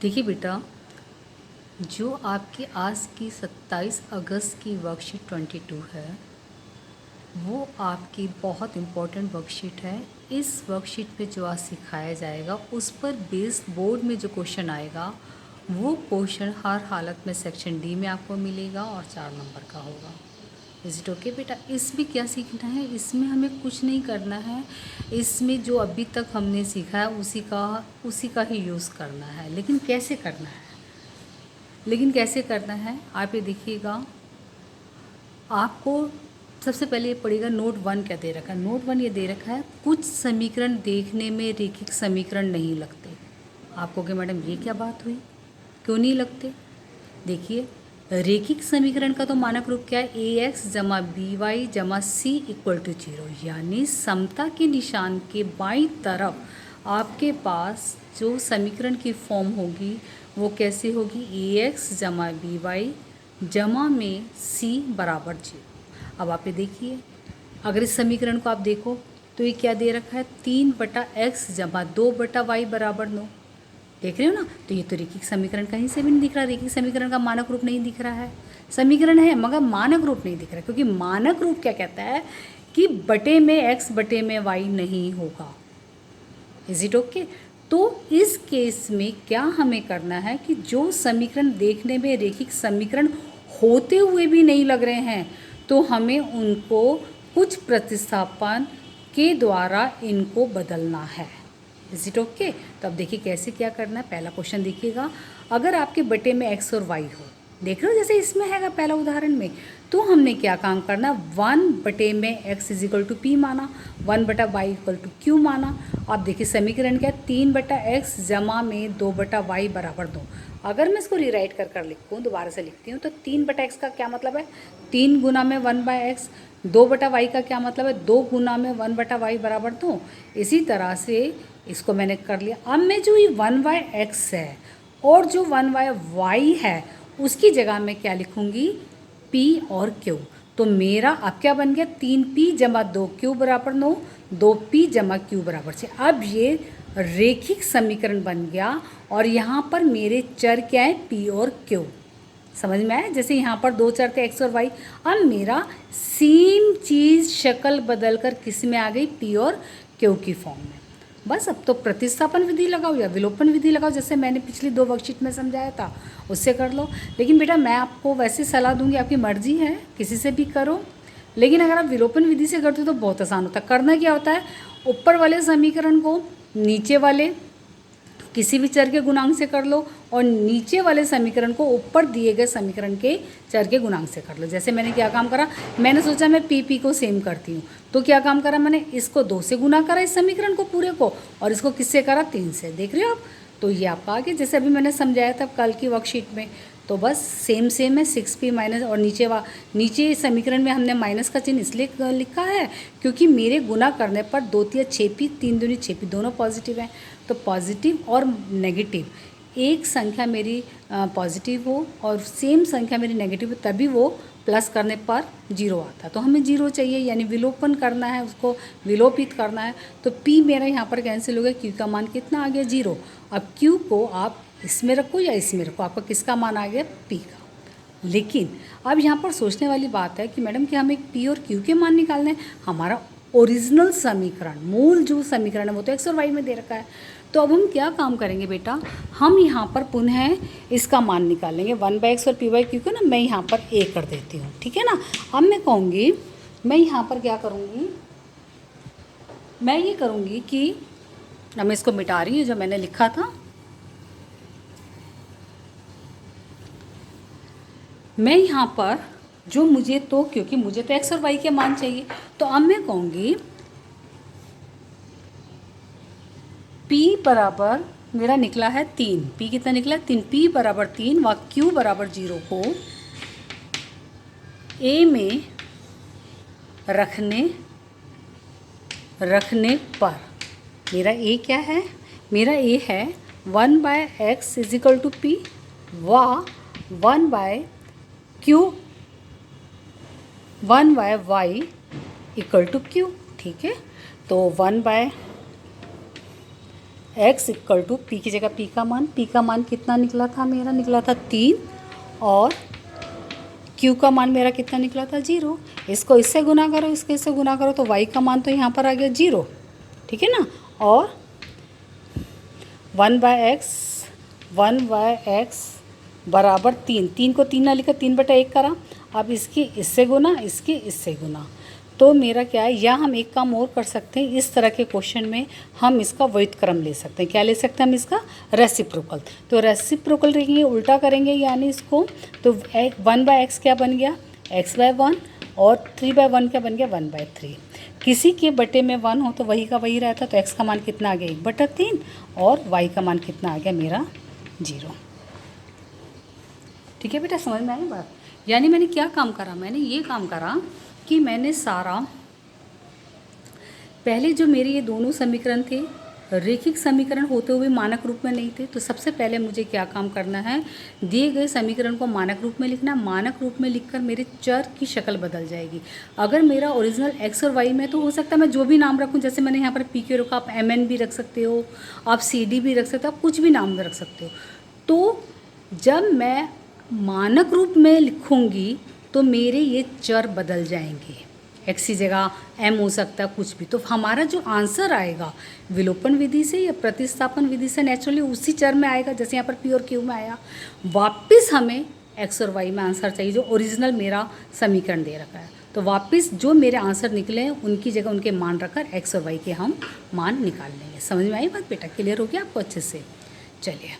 देखिए बेटा, जो आपकी आज की 27 अगस्त की वर्कशीट 22 है, वो आपकी बहुत इम्पोर्टेंट वर्कशीट है। इस वर्कशीट पे जो आज सिखाया जाएगा उस पर बेस्ड बोर्ड में जो क्वेश्चन आएगा वो क्वेश्चन हर हालत में सेक्शन डी में आपको मिलेगा और 4 नंबर का होगा। इज़ इट ओके बेटा? इसमें क्या सीखना है, इसमें हमें कुछ नहीं करना है। इसमें जो अभी तक हमने सीखा है उसी का ही यूज़ करना है। लेकिन कैसे करना है, आप ये देखिएगा। आपको सबसे पहले ये पड़ेगा नोट 1 क्या दे रखा है। नोट 1 ये दे रखा है, कुछ समीकरण देखने में रेखिक समीकरण नहीं लगते। आपको कि मैडम ये क्या बात हुई, क्यों नहीं लगते? देखिए, रेखिक समीकरण का तो मानक रूप क्या है, ए एक्स जमा बी वाई जमा सी इक्वल टू 0। यानी समता के निशान के बाईं तरफ आपके पास जो समीकरण की फॉर्म होगी वो कैसे होगी, ए एक्स जमा बी वाई जमा में सी बराबर 0। अब आप ये देखिए, अगर इस समीकरण को आप देखो तो ये क्या दे रखा है, 3/x जमा 2/y बराबर 9। देख रहे हो ना? तो ये तो रेखिक समीकरण कहीं से भी नहीं दिख रहा। रेखिक समीकरण का मानक रूप नहीं दिख रहा है। समीकरण है मगर मानक रूप नहीं दिख रहा है, क्योंकि मानक रूप क्या कहता है कि बटे में x बटे में y नहीं होगा। Is it okay? तो इस केस में क्या हमें करना है कि जो समीकरण देखने में रेखिक समीकरण होते हुए भी नहीं लग रहे हैं तो हमें उनको कुछ प्रतिस्थापन के द्वारा इनको बदलना है। Is it okay? तो अब देखिए कैसे क्या करना है। पहला क्वेश्चन देखिएगा, अगर आपके बटे में x और y हो, देख रहे हो जैसे इसमें हैगा पहला उदाहरण में, तो हमने क्या काम करना, 1/में x is equal to p माना, 1/y इक्वल टू क्यू माना। अब देखिए समीकरण क्या है, 3/x जमा में 2/y बराबर 2। अगर मैं इसको रीराइट कर लिखूँ, दोबारा से लिखती हूँ, तो 3/x का क्या मतलब है, 3 गुना में 1/x। 2/y का क्या मतलब है, 2 गुना में 1/y बराबर 2। इसी तरह से इसको मैंने कर लिया। अब मैं जो ये 1/x है और जो 1/y है उसकी जगह मैं क्या लिखूँगी, p और q। तो मेरा अब क्या बन गया, 3p जमा 2q बराबर 9, 2p जमा q बराबर 6। अब ये रेखिक समीकरण बन गया और यहाँ पर मेरे चर क्या है, p और q। समझ में आया? जैसे यहाँ पर दो चर थे x और y, अब मेरा सेम चीज़ शक्ल बदल कर किस में आ गई, p और q की फॉर्म में। बस अब तो प्रतिस्थापन विधि लगाओ या विलोपन विधि लगाओ, जैसे मैंने पिछली 2 वर्कशीट में समझाया था उससे कर लो। लेकिन बेटा मैं आपको वैसे सलाह दूंगी, आपकी मर्जी है, किसी से भी करो। लेकिन अगर आप विलोपन विधि से करते हो तो बहुत आसान होता है। करना क्या होता है, ऊपर वाले समीकरण को नीचे वाले किसी भी चर के गुणांक से कर लो और नीचे वाले समीकरण को ऊपर दिए गए समीकरण के चर के गुणांक से कर लो। जैसे मैंने क्या काम करा, मैंने सोचा मैं पी को सेम करती हूँ, तो क्या काम करा, मैंने इसको 2 से गुना करा इस समीकरण को पूरे को, और इसको किससे करा, 3 से। देख रहे हो आप? तो ये आपका आगे जैसे अभी मैंने समझाया था कल की वर्कशीट में, तो बस सेम है 6p माइनस, और नीचे समीकरण में हमने माइनस का चिन्ह इसलिए लिखा है क्योंकि मेरे गुना करने पर 2 तिया 6p, 3 दूनी 6p, दोनों पॉजिटिव हैं। तो पॉजिटिव और नेगेटिव, एक संख्या मेरी पॉजिटिव हो और सेम संख्या मेरी नेगेटिव हो, तभी वो प्लस करने पर 0 आता है। तो हमें 0 चाहिए, यानी विलोपन करना है, उसको विलोपित करना है। तो p मेरा यहाँ पर कैंसिल हो गया, q का मान कितना आ गया, 0। अब q को आप इसमें रखो या इसमें रखो, आपका किसका मान आ गया, p का। लेकिन अब यहाँ पर सोचने वाली बात है कि मैडम कि हमें p और q के मान निकालने हैं। हमारा ओरिजिनल समीकरण, मूल जो समीकरण है वो तो x और y में दे रखा है। तो अब हम क्या काम करेंगे बेटा, हम यहाँ पर पुनः इसका मान निकालेंगे 1/x और p/q को ना मैं यहाँ पर a कर देती हूँ, ठीक है ना। अब मैं कहूँगी, मैं यहाँ पर क्या करूँगी, मैं ये करूँगी कि अब मैं इसको मिटा रही हूँ जो मैंने लिखा था। मैं यहाँ पर जो मुझे तो, क्योंकि मुझे तो x और y के मान चाहिए, तो अब मैं कहूँगी p बराबर मेरा निकला है 3। p कितना निकला है, 3। p बराबर 3 व q बराबर 0 को a में रखने पर मेरा a क्या है, मेरा a है 1/x is equal to p व 1/y इक्वल टू q। ठीक है, तो 1/x x equal to p की जगह p का मान कितना निकला था, मेरा निकला था 3, और q का मान मेरा कितना निकला था 0। इसको इससे गुना करो, इसको इससे गुना करो, तो y का मान तो यहाँ पर आ गया 0, ठीक है ना। और 1/x बराबर 3 को 3 ना लिखा, 3/1 करा। अब इसकी इससे गुना, इसकी इससे गुना, तो मेरा क्या है, या हम एक काम और कर सकते हैं, इस तरह के क्वेश्चन में हम इसका व्युत्क्रम ले सकते हैं। क्या ले सकते हैं हम इसका, रेसिप्रोकल। तो रेसिप्रोकल रहेंगे, उल्टा करेंगे यानी इसको, तो 1/x क्या बन गया, x/1, और 3/1 क्या बन गया, 1/3। किसी के बटे में 1 हो तो वही का वही रहता, तो x का मान कितना आ गया 1/3, और y का मान कितना आ गया मेरा 0। ठीक है बेटा, समझ में आई बात। यानी मैंने क्या काम करा, मैंने ये काम करा कि मैंने सारा, पहले जो मेरे ये दोनों समीकरण थे रेखिक समीकरण होते हुए मानक रूप में नहीं थे, तो सबसे पहले मुझे क्या काम करना है, दिए गए समीकरण को मानक रूप में लिखना। मानक रूप में लिखकर मेरे चर की शक्ल बदल जाएगी। अगर मेरा ओरिजिनल x और y में, तो हो सकता है मैं जो भी नाम रखूं, जैसे मैंने यहाँ पर p के रखा, आप mn भी रख सकते हो, आप cd भी रख सकते हो, आप कुछ भी नाम रख सकते हो। तो जब मैं मानक रूप में लिखूँगी तो मेरे ये चर बदल जाएंगे, x की जगह m हो सकता है, कुछ भी। तो हमारा जो आंसर आएगा विलोपन विधि से या प्रतिस्थापन विधि से नेचुरली उसी चर में आएगा, जैसे यहाँ पर p और q में आया। वापस हमें x और y में आंसर चाहिए जो ओरिजिनल मेरा समीकरण दे रखा है। तो वापस जो मेरे आंसर निकले हैं उनकी जगह उनके मान रखकर x और y के हम मान निकाल लेंगे। समझ में आई बात बेटा, क्लियर हो गया आपको अच्छे से। चलिए।